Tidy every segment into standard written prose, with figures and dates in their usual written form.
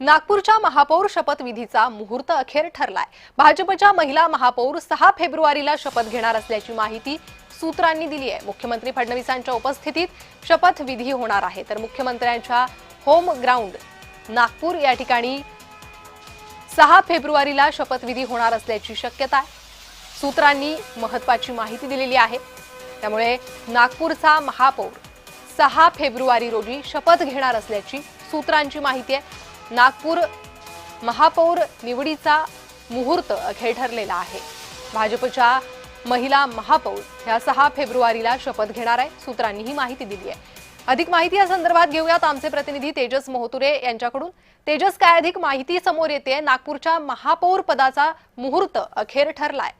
नागपूरच्या महापौर शपथविधीचा मुहूर्त अखेर ठरलाय। भाजपच्या महिला महापौर 6 फेब्रुवारीला शपथ घेणार असल्याची माहिती सूत्रांनी दिली आहे। मुख्यमंत्री फडणवीसांच्या उपस्थितीत शपथविधी होणार आहे, तर मुख्यमंत्र्यांच्या होम ग्राउंड नागपूर या ठिकाणी 6 फेब्रुवारीला शपथविधी होणार असल्याची शक्यता आहे। सूत्रांनी महत्त्वाची माहिती दिलेली आहे, त्यामुळे नागपूरचा महापौर 6 फेब्रुवारी रोजी शपथ घेणार असल्याची सूत्रांची माहिती आहे। नागपूर महापौर निवडीचा मुहूर्त अखेर ठरलेला आहे। भाजपच्या महिला महापौर ह्या 6 फेब्रुवारीला शपथ घेणार आहे, सूत्रांनी ही माहिती दिली आहे। अधिक माहिती या संदर्भात घेऊयात आमचे प्रतिनिधी तेजस मोहतुरे यांच्याकडून। तेजस, काय अधिक माहिती समोर येते? नागपूरच्या महापौर पदाचा मुहूर्त अखेर ठरलाय।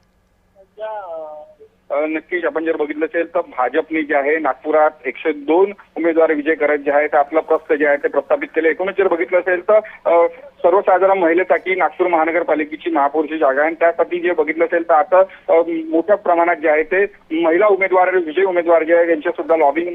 नक्कीच आपण जर बघितलं असेल तर भाजपने जे आहे नागपुरात 102 उमेदवार विजय करत जे आहे आपला प्रस्थ जे आहे ते प्रस्थापित केले। एकूणच जर बघितलं असेल तर सर्वसाधारण महिलेसाठी नागपूर महानगरपालिकेची महापौरची जागा आहे, त्यासाठी जे बघितलं असेल तर आता मोठ्या प्रमाणात जे आहे ते महिला उमेदवार विजय उमेदवार जे आहे त्यांच्या सुद्धा लॉबिंग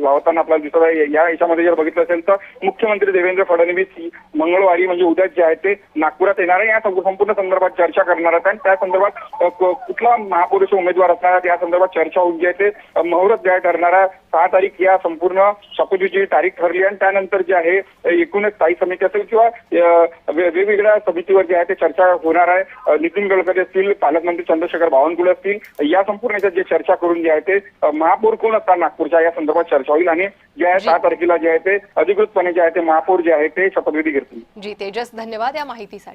लावताना आपल्याला दिसत आहे। या याच्यामध्ये जर बघितलं असेल तर मुख्यमंत्री देवेंद्र फडणवीस मंगळवारी म्हणजे उद्या जे आहे ते नागपुरात येणार आहे। या संपूर्ण संदर्भात चर्चा करणार आहेत आणि त्या संदर्भात कुठला महापौरचा उमेदवार असणार या संदर्भात चर्चा होऊन जे आहे ते मुहूर्त जे ठरणार आहे 6 तारीख या संपूर्ण शपथविधीची तारीख ठरली आणि त्यानंतर जे आहे एकूणच स्थायी समिती असेल किंवा वेगवेगळ्या समितीवर जे आहे ते चर्चा होणार आहे। नितीन गडकरी असतील, पालकमंत्री चंद्रशेखर बावनकुळे असतील, या संपूर्ण याच्यात जे चर्चा करून जे आहे ते महापौर कोण असतात नागपूरच्या या संदर्भात चर्चा होईल आणि जे आहे 6 तारखेला जे आहे ते अधिकृतपणे जे आहे ते महापौर जे आहे ते शपथविधी घेतील। जी तेजस, धन्यवाद या माहितीसाठी।